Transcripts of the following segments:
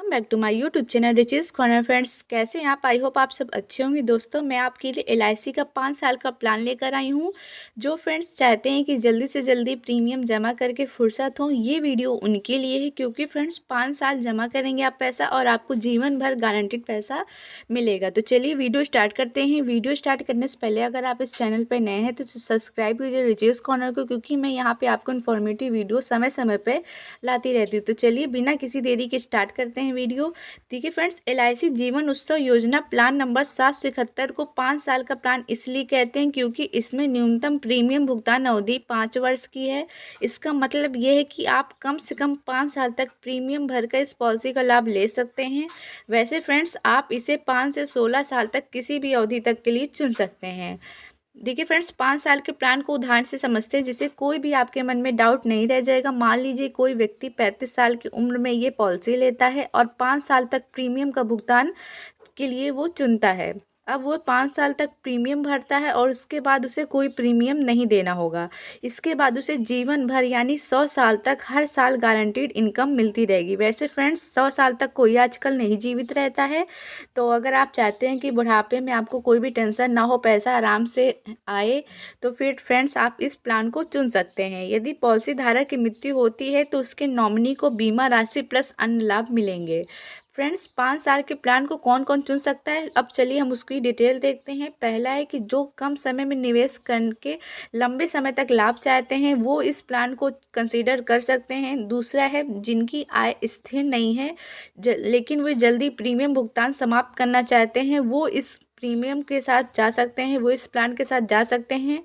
Welcome back to my YouTube channel riches corner. Friends, कैसे हैं आप? आई होप आप सब अच्छे होंगे। दोस्तों, मैं आपके लिए एलआईसी का 5 साल का प्लान लेकर आई हूं। जो फ्रेंड्स चाहते हैं कि जल्दी से जल्दी प्रीमियम जमा करके फुर्सत हो, ये वीडियो उनके लिए है। क्योंकि फ्रेंड्स 5 साल जमा करेंगे आप पैसा और आपको जीवन भर गारंटीड पैसा मिलेगा। तो चलिए वीडियो स्टार्ट करते हैं। वीडियो स्टार्ट करने से पहले अगर आप इस चैनल पर नए हैं तो सब्सक्राइब कीजिए रिचेस कॉर्नर को, क्योंकि मैं यहाँ पर आपको इन्फॉर्मेटिव वीडियो समय समय पर लाती रहती हूँ। तो चलिए बिना किसी देरी के स्टार्ट करते हैं वीडियो। ठीक है फ्रेंड्स, एलआईसी जीवन उत्सव योजना प्लान नंबर 771 को 5 साल का प्लान इसलिए कहते हैं क्योंकि इसमें न्यूनतम प्रीमियम भुगतान अवधि 5 वर्ष की है। इसका मतलब ये है कि आप कम से कम 5 साल तक प्रीमियम भरकर इस पॉलिसी का लाभ ले सकते हैं। वैसे फ्रेंड्स, आप इसे 5 से 16 साल तक किसी भी अवधि तक के लिए चुन सकते हैं। देखिए फ्रेंड्स, 5 साल के प्लान को उदाहरण से समझते हैं, जिससे कोई भी आपके मन में डाउट नहीं रह जाएगा। मान लीजिए कोई व्यक्ति 35 साल की उम्र में ये पॉलिसी लेता है और 5 साल तक प्रीमियम का भुगतान के लिए वो चुनता है। अब वो 5 साल तक प्रीमियम भरता है और उसके बाद उसे कोई प्रीमियम नहीं देना होगा। इसके बाद उसे जीवन भर यानी 100 साल तक हर साल गारंटीड इनकम मिलती रहेगी। वैसे फ्रेंड्स, 100 साल तक कोई आजकल नहीं जीवित रहता है। तो अगर आप चाहते हैं कि बुढ़ापे में आपको कोई भी टेंशन ना हो, पैसा आराम से आए, तो फिर फ्रेंड्स आप इस प्लान को चुन सकते हैं। यदि पॉलिसी धारक की मृत्यु होती है तो उसके नॉमिनी को बीमा राशि प्लस अन्य लाभ मिलेंगे। फ्रेंड्स, 5 साल के प्लान को कौन कौन चुन सकता है, अब चलिए हम उसकी डिटेल देखते हैं। पहला है कि जो कम समय में निवेश करके लंबे समय तक लाभ चाहते हैं, वो इस प्लान को कंसीडर कर सकते हैं। दूसरा है जिनकी आय स्थिर नहीं है लेकिन वे जल्दी प्रीमियम भुगतान समाप्त करना चाहते हैं, वो इस प्रीमियम के साथ जा सकते हैं, वो इस प्लान के साथ जा सकते हैं।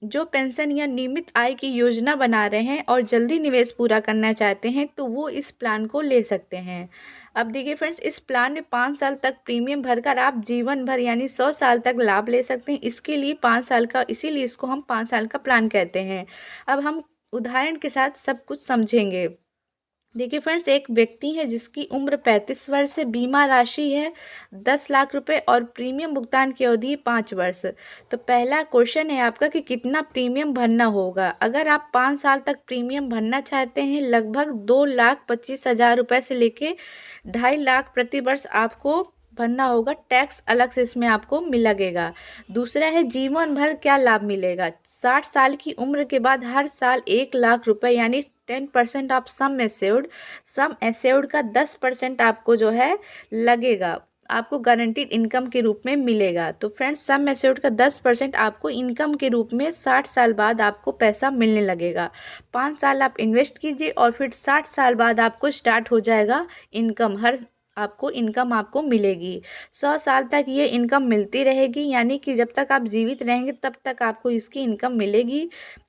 जो पेंशन या नियमित आय की योजना बना रहे हैं और जल्दी निवेश पूरा करना चाहते हैं, तो वो इस प्लान को ले सकते हैं। अब देखिए फ्रेंड्स, इस प्लान में 5 साल तक प्रीमियम भरकर आप जीवन भर यानी 100 साल तक लाभ ले सकते हैं। इसके लिए 5 साल का, इसीलिए इसको हम 5 साल का प्लान कहते हैं। अब हम उदाहरण के साथ सब कुछ समझेंगे। देखिए फ्रेंड्स, एक व्यक्ति है जिसकी उम्र 35 वर्ष है, बीमा राशि है 10 लाख रुपए और प्रीमियम भुगतान की अवधि 5 वर्ष। तो पहला क्वेश्चन है आपका कि कितना प्रीमियम भरना होगा। अगर आप 5 साल तक प्रीमियम भरना चाहते हैं, लगभग 2,25,000 रुपये से लेके 2.5 लाख प्रति वर्ष आपको भरना होगा। टैक्स अलग से इसमें आपको लगेगा। दूसरा है जीवन भर क्या लाभ मिलेगा। 60 साल की उम्र के बाद हर साल 1 लाख रुपए यानी 10% ऑफ सम एस्योर्ड का 10% आपको जो है लगेगा, आपको गारंटीड इनकम के रूप में मिलेगा। तो फ्रेंड्स, सम एस्योर्ड का 10% आपको इनकम के रूप में 60 साल बाद आपको पैसा मिलने लगेगा। 5 साल आप इन्वेस्ट कीजिए और फिर 60 साल बाद आपको स्टार्ट हो जाएगा इनकम, आपको इनकम आपको मिलेगी। 100 साल तक ये इनकम मिलती रहेगी, यानी कि जब तक आप जीवित रहेंगे तब तक आपको इसकी इनकम मिलेगी।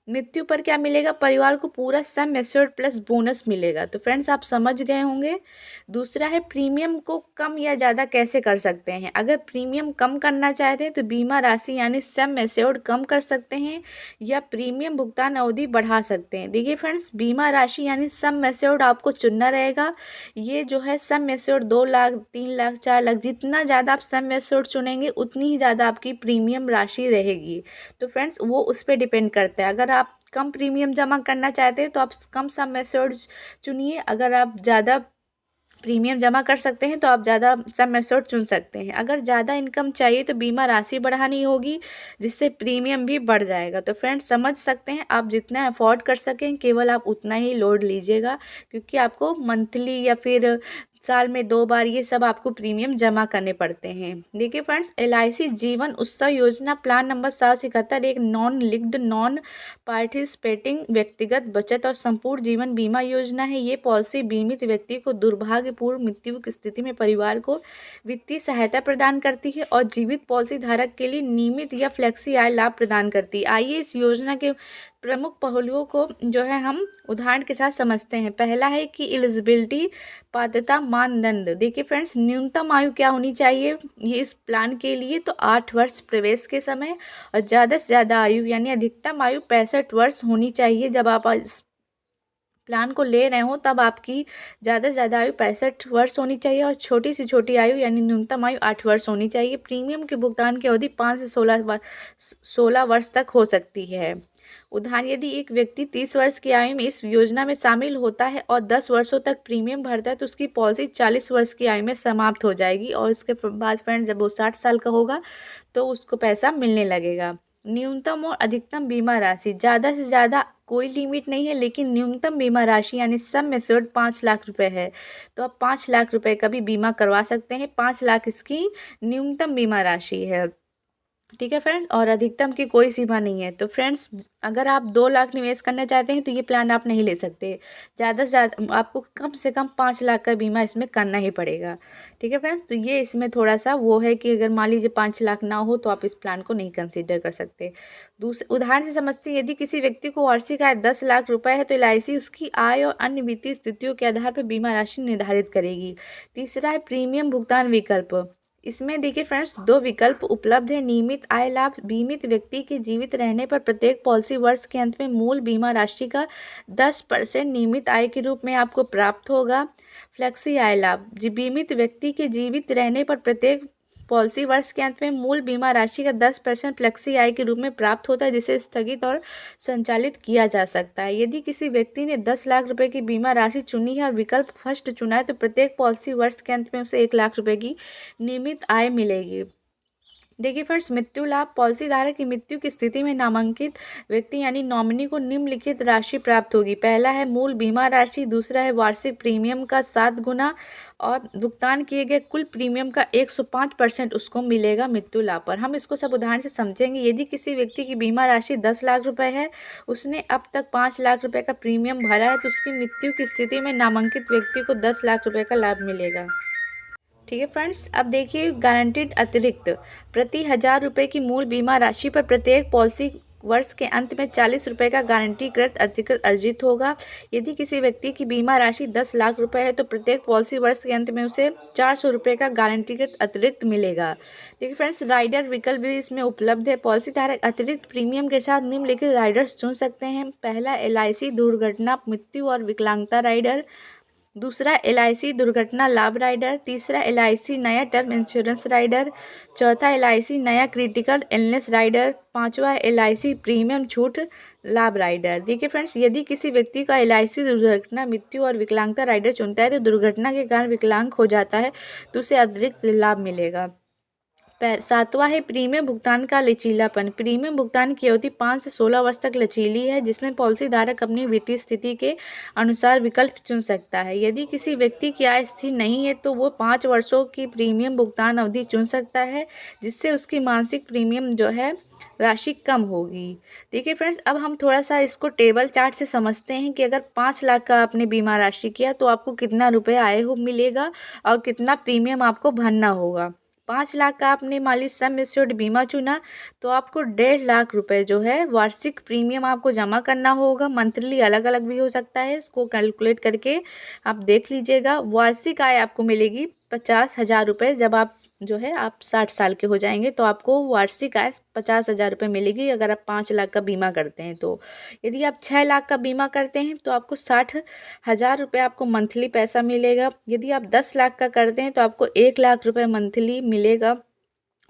मृत्यु पर क्या मिलेगा, परिवार को पूरा सम एश्योर्ड प्लस बोनस मिलेगा। तो फ्रेंड्स, आप समझ गए होंगे। दूसरा है प्रीमियम को कम या ज़्यादा कैसे कर सकते हैं। अगर प्रीमियम कम करना चाहते हैं तो बीमा राशि यानी सम एश्योर्ड कम कर सकते हैं या प्रीमियम भुगतान अवधि बढ़ा सकते हैं। देखिए फ्रेंड्स, बीमा राशि यानी सम एश्योर्ड आपको चुनना रहेगा। ये जो है सम एश्योर्ड 2 लाख, 3 लाख, 4 लाख, जितना ज़्यादा आप सम एश्योर्ड चुनेंगे उतनी ही ज़्यादा आपकी प्रीमियम राशि रहेगी। तो फ्रेंड्स, वो उस पर डिपेंड करता है। अगर आप कम प्रीमियम जमा करना चाहते हैं तो आप कम सम एश्योर्ड चुनिए। अगर आप ज़्यादा प्रीमियम जमा कर सकते हैं तो आप ज़्यादा सम एश्योर्ड चुन सकते हैं। अगर ज़्यादा इनकम चाहिए तो बीमा राशि बढ़ानी होगी, जिससे प्रीमियम भी बढ़ जाएगा। तो फ्रेंड्स, समझ सकते हैं, आप जितना अफोर्ड कर सकें केवल आप उतना ही लोड लीजिएगा, क्योंकि आपको मंथली या फिर साल में 2 बार ये सब आपको प्रीमियम जमा करने पड़ते हैं। देखिए फ्रेंड्स, एलआईसी जीवन उत्सव योजना प्लान नंबर 771 एक नॉन लिंक्ड नॉन पार्टिसिपेटिंग व्यक्तिगत बचत और संपूर्ण जीवन बीमा योजना है। ये पॉलिसी बीमित व्यक्ति को दुर्भाग्यपूर्ण मृत्यु की स्थिति में परिवार को वित्तीय सहायता प्रदान करती है और जीवित पॉलिसी धारक के लिए नियमित या फ्लेक्सी आय लाभ प्रदान करती है। आइए इस योजना के प्रमुख पहलुओं को जो है हम उदाहरण के साथ समझते हैं। पहला है कि एलिजिबिलिटी, पात्रता मानदंड। देखिए फ्रेंड्स, न्यूनतम आयु क्या होनी चाहिए ये इस प्लान के लिए, तो 8 वर्ष प्रवेश के समय और ज़्यादा से ज़्यादा आयु यानी अधिकतम आयु 65 वर्ष होनी चाहिए। जब आप इस प्लान को ले रहे हो तब आपकी ज़्यादा से ज़्यादा आयु 65 वर्ष होनी चाहिए और छोटी से छोटी आयु यानी न्यूनतम आयु 8 वर्ष होनी चाहिए। प्रीमियम के भुगतान की अवधि 5 से 16 वर्ष तक हो सकती है। उदाहरण, यदि एक व्यक्ति 30 वर्ष की आयु में इस योजना में शामिल होता है और 10 वर्षों तक प्रीमियम भरता है तो उसकी पॉलिसी 40 वर्ष की आयु में समाप्त हो जाएगी और उसके बाद फ्रेंड्स जब वो 60 साल का होगा तो उसको पैसा मिलने लगेगा। न्यूनतम और अधिकतम बीमा राशि, ज़्यादा से ज़्यादा कोई लिमिट नहीं है, लेकिन न्यूनतम बीमा राशि यानी सम एश्योर्ड 5 लाख रुपए है। तो आप 5 लाख रुपए का भी बीमा करवा सकते हैं। 5 लाख इसकी न्यूनतम बीमा राशि है। ठीक है फ्रेंड्स, और अधिकतम की कोई सीमा नहीं है। तो फ्रेंड्स, अगर आप 2 लाख निवेश करना चाहते हैं तो ये प्लान आप नहीं ले सकते। ज़्यादा से ज़्यादा आपको कम से कम 5 लाख का बीमा इसमें करना ही पड़ेगा। ठीक है फ्रेंड्स, तो ये इसमें थोड़ा सा वो है कि अगर मान लीजिए 5 लाख ना हो तो आप इस प्लान को नहीं कंसीडर कर सकते। दूसरे उदाहरण से समझते हैं, यदि किसी व्यक्ति को वार्षिक आय 10 लाख रुपए है तो LIC उसकी आय और अन्य वित्तीय स्थितियों के आधार पर बीमा राशि निर्धारित करेगी। तीसरा है प्रीमियम भुगतान विकल्प। इसमें देखिए फ्रेंड्स, दो विकल्प उपलब्ध है। नियमित आय लाभ, बीमित व्यक्ति के जीवित रहने पर प्रत्येक पॉलिसी वर्ष के अंत में मूल बीमा राशि का 10% नियमित आय के रूप में आपको प्राप्त होगा। फ्लेक्सी आय लाभ, बीमित व्यक्ति के जीवित रहने पर प्रत्येक पॉलिसी वर्ष के अंत में मूल बीमा राशि का 10% फ्लेक्सी आय के रूप में प्राप्त होता है, जिसे स्थगित और संचालित किया जा सकता है। यदि किसी व्यक्ति ने 10 लाख रुपए की बीमा राशि चुनी है और विकल्प फर्स्ट चुना है तो प्रत्येक पॉलिसी वर्ष के अंत में उसे 1 लाख रुपए की नियमित आय मिलेगी। देखिए फ्रेंड्स, मृत्यु लाभ, पॉलिसी धारक की मृत्यु की स्थिति में नामांकित व्यक्ति यानी नॉमिनी को निम्नलिखित राशि प्राप्त होगी। पहला है मूल बीमा राशि, दूसरा है वार्षिक प्रीमियम का 7 गुना और भुगतान किए गए कुल प्रीमियम का 105% उसको मिलेगा मृत्यु लाभ पर। हम इसको सब उदाहरण से समझेंगे। यदि किसी व्यक्ति की बीमा राशि 10 लाख रुपए है, उसने अब तक 5 लाख रुपए का प्रीमियम भरा है, तो उसकी मृत्यु की स्थिति में नामांकित व्यक्ति को 10 लाख रुपए का लाभ मिलेगा। ठीक है फ्रेंड्स, अब देखिए गारंटीड अतिरिक्त, प्रति 1,000 रुपये की मूल बीमा राशि पर प्रत्येक पॉलिसी वर्ष के अंत में 40 रुपये का गारंटीकृत अतिरिक्त अर्जित होगा। यदि किसी व्यक्ति की बीमा राशि 10 लाख रुपए है तो प्रत्येक पॉलिसी वर्ष के अंत में उसे 400 रुपये का गारंटीकृत अतिरिक्त मिलेगा। देखिए फ्रेंड्स, राइडर विकल्प भी इसमें उपलब्ध है। पॉलिसी धारक अतिरिक्त प्रीमियम के साथ निम्नलिखित राइडर्स चुन सकते हैं। पहला, LIC दुर्घटना मृत्यु और विकलांगता राइडर। दूसरा, LIC दुर्घटना लाभ राइडर। तीसरा, LIC नया टर्म इंश्योरेंस राइडर। चौथा, LIC नया क्रिटिकल इलनेस राइडर। पांचवा, LIC प्रीमियम छूट लाभ राइडर। देखिए फ्रेंड्स, यदि किसी व्यक्ति का LIC दुर्घटना मृत्यु और विकलांगता राइडर चुनता है तो दुर्घटना के कारण विकलांग हो जाता है तो उसे अतिरिक्त लाभ मिलेगा। सातवां है प्रीमियम भुगतान का लचीलापन। प्रीमियम भुगतान की अवधि 5 से 16 वर्ष तक लचीली है, जिसमें पॉलिसी धारक अपनी वित्तीय स्थिति के अनुसार विकल्प चुन सकता है। यदि किसी व्यक्ति की आय स्थिर नहीं है तो वो 5 वर्षों की प्रीमियम भुगतान अवधि चुन सकता है, जिससे उसकी मासिक प्रीमियम जो है राशि कम होगी। देखिए फ्रेंड्स, अब हम थोड़ा सा इसको टेबल चार्ट से समझते हैं कि अगर 5 लाख का आपने बीमा राशि किया तो आपको कितना रुपये आय हो मिलेगा और कितना प्रीमियम आपको भरना होगा। 5 लाख का आपने मान ली सम एश्योर्ड बीमा चुना तो आपको 1.5 लाख रुपए जो है वार्षिक प्रीमियम आपको जमा करना होगा। मंथली अलग अलग भी हो सकता है, इसको कैलकुलेट करके आप देख लीजिएगा। वार्षिक आय आपको मिलेगी 50,000 रुपये। जब आप जो है आप 60 साल के हो जाएंगे तो आपको वार्षिक आय 50,000 रुपये मिलेगी अगर आप 5 लाख का बीमा करते हैं तो। यदि आप 6 लाख का बीमा करते हैं तो आपको 60,000 रुपये आपको मंथली पैसा मिलेगा। यदि आप 10 लाख का करते हैं तो आपको 1 लाख रुपये मंथली मिलेगा,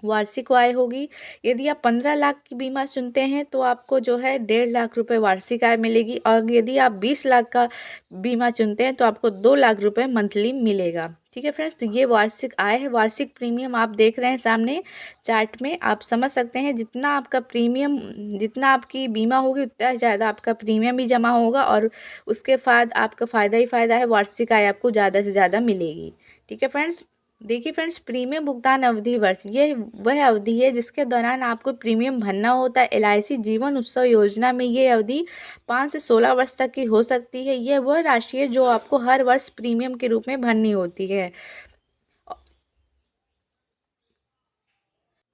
वार्षिक आय होगी। यदि आप 15 लाख की बीमा चुनते हैं तो आपको जो है 1.5 लाख रुपये वार्षिक आय मिलेगी और यदि आप 20 लाख का बीमा चुनते हैं तो आपको 2 लाख रुपये मंथली मिलेगा। ठीक है फ्रेंड्स, तो ये वार्षिक आय है। वार्षिक प्रीमियम आप देख रहे हैं सामने चार्ट में, आप समझ सकते हैं जितना आपका प्रीमियम, जितना आपकी बीमा होगी उतना ज़्यादा आपका प्रीमियम भी जमा होगा और उसके बाद आपका फ़ायदा ही फ़ायदा है, वार्षिक आय आपको ज़्यादा से ज़्यादा मिलेगी। ठीक है फ्रेंड्स, देखिए फ्रेंड्स, प्रीमियम भुगतान अवधि वर्ष, ये वह अवधि है जिसके दौरान आपको प्रीमियम भरना होता है। LIC जीवन उत्सव योजना में ये अवधि 5 से 16 वर्ष तक की हो सकती है। यह वह राशि है जो आपको हर वर्ष प्रीमियम के रूप में भरनी होती है।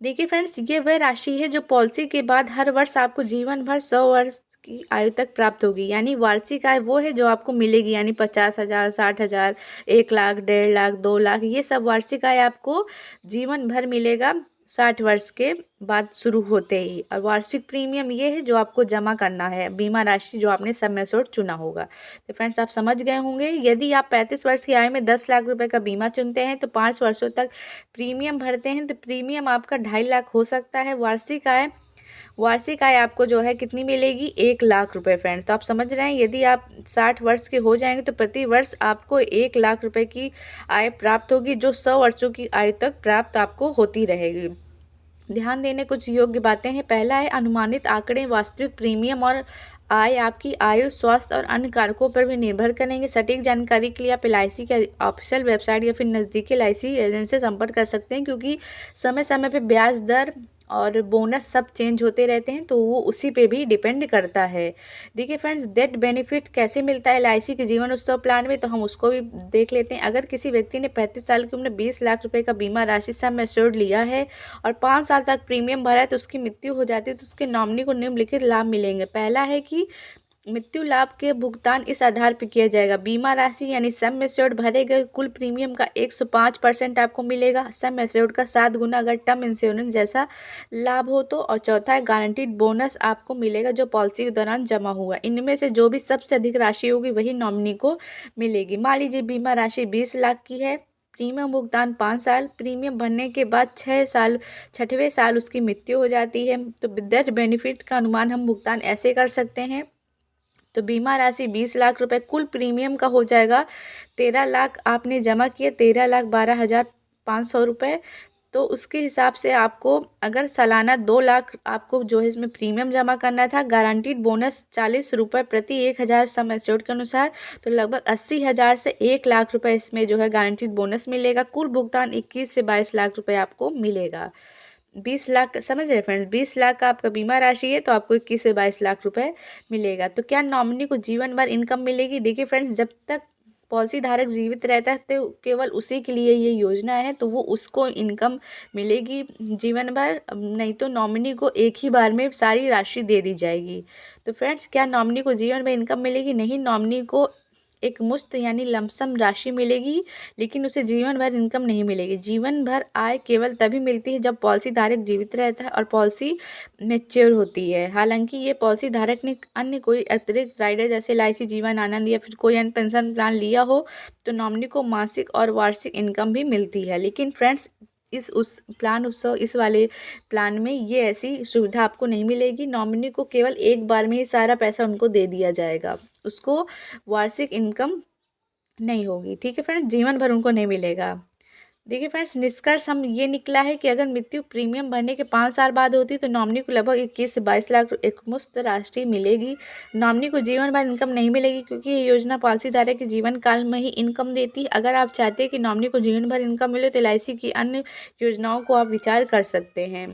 देखिए फ्रेंड्स, ये वह राशि है जो पॉलिसी के बाद हर वर्ष आपको जीवन भर 100 वर्ष की आयु तक प्राप्त होगी। यानी वार्षिक आय वो है जो आपको मिलेगी, यानी 50,000, 60,000, 1 लाख, 1.5 लाख, 2 लाख, ये सब वार्षिक आय आपको जीवन भर मिलेगा 60 वर्ष के बाद शुरू होते ही। और वार्षिक प्रीमियम ये है जो आपको जमा करना है, बीमा राशि जो आपने सब एश्योर्ड चुना होगा। तो फ्रेंड्स, आप समझ गए होंगे। यदि आप 35 वर्ष की आयु में 10 लाख रुपए का बीमा चुनते हैं तो 5 वर्षों तक प्रीमियम भरते हैं तो प्रीमियम आपका 2.5 लाख हो सकता है। वार्षिक आय वार्षिक आय आपको जो है कितनी मिलेगी, 1 लाख रुपए फ्रेंड्स। तो आप समझ रहे हैं, यदि आप 60 वर्ष के हो जाएंगे तो प्रति वर्ष आपको 1 लाख रुपए की आय प्राप्त होगी, जो 100 वर्षों की आयु तक प्राप्त आपको होती रहेगी। ध्यान देने कुछ योग्य बातें हैं। पहला है, अनुमानित आंकड़े वास्तविक प्रीमियम और आय आपकी आयु, स्वास्थ्य और अन्य कारकों पर भी निर्भर करेंगे। सटीक जानकारी के लिए आप LIC के ऑफिशियल वेबसाइट या फिर नज़दीकी LIC एजेंट से संपर्क कर सकते हैं, क्योंकि समय समय पे ब्याज दर और बोनस सब चेंज होते रहते हैं, तो वो उसी पे भी डिपेंड करता है। देखिए फ्रेंड्स, डेथ बेनिफिट कैसे मिलता है LIC के जीवन उत्सव प्लान में, तो हम उसको भी देख लेते हैं। अगर किसी व्यक्ति ने 35 साल की उम्र में 20 लाख रुपए का बीमा राशि सम एश्योर्ड लिया है और 5 साल तक प्रीमियम भरा है, तो उसकी मृत्यु हो जाती है, तो उसके नॉमिनी को निम्नलिखित लाभ मिलेंगे। पहला है कि मृत्यु लाभ के भुगतान इस आधार पर किया जाएगा, बीमा राशि यानी सम एश्योर्ड भरे गए कुल प्रीमियम का 105% आपको मिलेगा, सम एश्योर्ड का 7 गुना अगर टर्म इंश्योरेंस जैसा लाभ हो तो। और चौथा है, गारंटीड बोनस आपको मिलेगा जो पॉलिसी के दौरान जमा हुआ। इनमें से जो भी सबसे अधिक राशि होगी वही नॉमिनी को मिलेगी। मान लीजिए बीमा राशि 20 लाख की है, प्रीमियम भुगतान 5 साल, प्रीमियम भरने के बाद 6वें साल उसकी मृत्यु हो जाती है, तो डेथ बेनिफिट का अनुमान हम भुगतान ऐसे कर सकते हैं। तो बीमा राशि 20 लाख रुपए, कुल प्रीमियम का हो जाएगा 13 लाख, आपने जमा किए 13,12,500 रुपये। तो उसके हिसाब से आपको अगर सालाना 2 लाख आपको जो है इसमें प्रीमियम जमा करना था, गारंटीड बोनस 40 रुपये प्रति 1,000 सम एश्योर्ड के अनुसार, तो लगभग 80,000 से 1 लाख रुपए इसमें जो है गारंटीड बोनस मिलेगा। कुल भुगतान 21 से 22 लाख रुपए आपको मिलेगा। 20 लाख, समझ रहे फ्रेंड्स, 20 लाख का आपका बीमा राशि है, तो आपको 21 से 22 लाख रुपए मिलेगा। तो क्या नॉमिनी को जीवन भर इनकम मिलेगी? देखिए फ्रेंड्स, जब तक पॉलिसी धारक जीवित रहता है तो केवल उसी के लिए ये योजना है, तो वो उसको इनकम मिलेगी जीवन भर, नहीं तो नॉमिनी को एक ही बार में सारी राशि दे दी जाएगी। तो फ्रेंड्स, क्या नॉमिनी को जीवन भर इनकम मिलेगी? नहीं, नॉमिनी को एक मुश्त यानी लमसम राशि मिलेगी, लेकिन उसे जीवन भर इनकम नहीं मिलेगी। जीवन भर आय केवल तभी मिलती है जब पॉलिसी धारक जीवित रहता है और पॉलिसी मैच्योर होती है। हालांकि ये पॉलिसी धारक ने अन्य कोई अतिरिक्त राइडर जैसे LIC जीवन आनंद या फिर कोई अन्य पेंशन प्लान लिया हो, तो नॉमिनी को मासिक और वार्षिक इनकम भी मिलती है। लेकिन फ्रेंड्स, इस वाले प्लान में ये ऐसी सुविधा आपको नहीं मिलेगी। नॉमिनी को केवल एक बार में ही सारा पैसा उनको दे दिया जाएगा, उसको वार्षिक इनकम नहीं होगी। ठीक है फ्रेंड्स, जीवन भर उनको नहीं मिलेगा। देखिए फ्रेंड्स, निष्कर्ष हम ये निकला है कि अगर मृत्यु प्रीमियम भरने के 5 साल बाद होती तो नॉमिनी को लगभग 21 से 22 लाख एकमुश्त राशि मिलेगी। नॉमिनी को जीवन भर इनकम नहीं मिलेगी, क्योंकि ये योजना पॉलिसी धारक के जीवन काल में ही इनकम देती है। अगर आप चाहते हैं कि नॉमिनी को जीवन भर इनकम मिले, तो LIC की अन्य योजनाओं को आप विचार कर सकते हैं।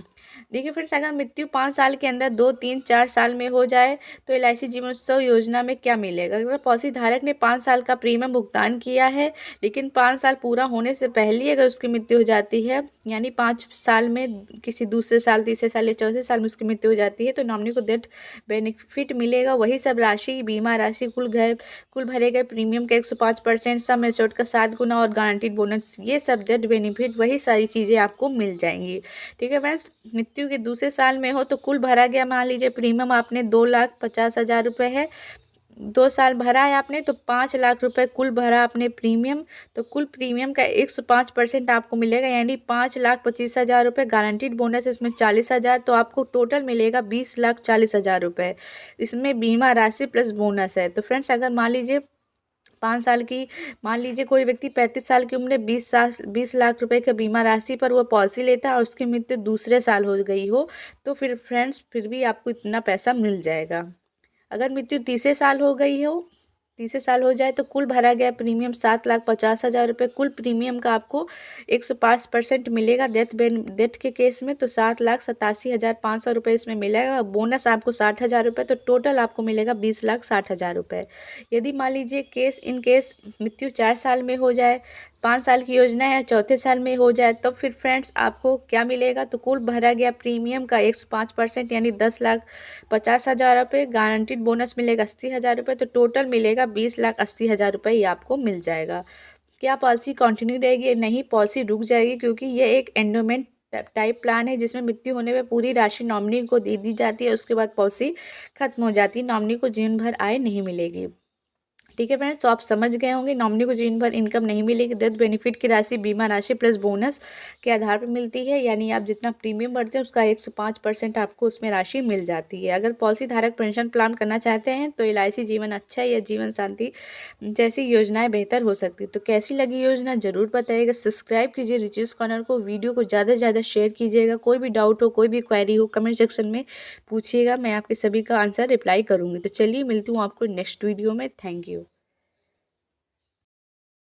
देखिए फ्रेंड्स, अगर मृत्यु 5 साल के अंदर 2, 3, 4 साल में हो जाए, तो LIC जीवन उत्सव योजना में क्या मिलेगा? अगर पॉलिसी धारक ने 5 साल का प्रीमियम भुगतान किया है, लेकिन 5 साल पूरा होने से पहले ही अगर उसकी मृत्यु हो जाती है, यानी 5 साल में किसी दूसरे साल, तीसरे साल या चौथे साल में उसकी मृत्यु हो जाती है, तो नॉमिनी को डेथ बेनिफिट मिलेगा वही सब राशि, बीमा राशि, कुल भरे गए प्रीमियम का 105%, सम एश्योर्ड का 7 गुना और गारंटीड बोनस, ये सब डेथ बेनिफिट वही सारी चीज़ें आपको मिल जाएंगी। ठीक है फ्रेंड्स, मृत्यु के दूसरे साल में हो तो कुल भरा गया, मान लीजिए प्रीमियम आपने 2,50,000 रुपये है, 2 साल भरा है आपने, तो 5 लाख रुपए कुल भरा आपने प्रीमियम, तो कुल प्रीमियम का 105% आपको मिलेगा, यानी 5,25,000 रुपये। गारंटीड बोनस इसमें 40,000, तो आपको टोटल मिलेगा 20,40,000 रुपये। इसमें बीमा राशि प्लस बोनस है। तो फ्रेंड्स, अगर मान लीजिए 5 साल की, मान लीजिए कोई व्यक्ति 35 साल की उम्र में 20 लाख रुपए के बीमा राशि पर वो पॉलिसी लेता है और उसकी मृत्यु दूसरे साल हो गई हो, तो फिर फ्रेंड्स, फिर भी आपको इतना पैसा मिल जाएगा। अगर मृत्यु तीसरे साल हो गई हो, तीसरे साल हो जाए, तो कुल भरा गया प्रीमियम 7,50,000 रुपये। कुल प्रीमियम का आपको 105% मिलेगा डेथ के केस में, तो 7,87,500 रुपये इसमें मिलेगा। बोनस आपको 60,000 रुपये, तो टोटल आपको मिलेगा 20,60,000 रुपये। यदि मान लीजिए इन केस मृत्यु 4 साल में हो जाए, 5 साल की योजना है, चौथे साल में हो जाए, तो फिर फ्रेंड्स आपको क्या मिलेगा? तो कुल भरा गया प्रीमियम का 105% यानी 10,50,000 रुपये, गारंटीड बोनस मिलेगा 80,000 रुपये, तो टोटल मिलेगा 20,80,000 रुपये ही आपको मिल जाएगा। क्या पॉलिसी कंटिन्यू रहेगी? नहीं, पॉलिसी रुक जाएगी, क्योंकि ये एक एंडोमेंट टाइप प्लान है जिसमें मृत्यु होने पर पूरी राशि नॉमिनी को दे दी जाती है, उसके बाद पॉलिसी खत्म हो जाती है, नॉमिनी को जीवन भर आय नहीं मिलेगी। ठीक है फ्रेंड्स, तो आप समझ गए होंगे नॉमिनी को जीवन भर इनकम नहीं मिलेगी। डेथ बेनिफिट की राशि बीमा राशि प्लस बोनस के आधार पर मिलती है, यानी आप जितना प्रीमियम भरते हैं उसका 105% आपको उसमें राशि मिल जाती है। अगर पॉलिसी धारक पेंशन प्लान करना चाहते हैं तो LIC जीवन अच्छा या जीवन शांति जैसी योजनाएं बेहतर हो सकती है। तो कैसी लगी योजना ज़रूर बताइएगा। सब्सक्राइब कीजिए रिचुअल्स कॉर्नर को, वीडियो को ज़्यादा से ज़्यादा शेयर कीजिएगा। कोई भी डाउट हो, कोई भी क्वेरी हो, कमेंट सेक्शन में पूछिएगा, मैं आपके सभी का आंसर रिप्लाई करूँगी। तो चलिए मिलती हूँ आपको नेक्स्ट वीडियो में। Thank you.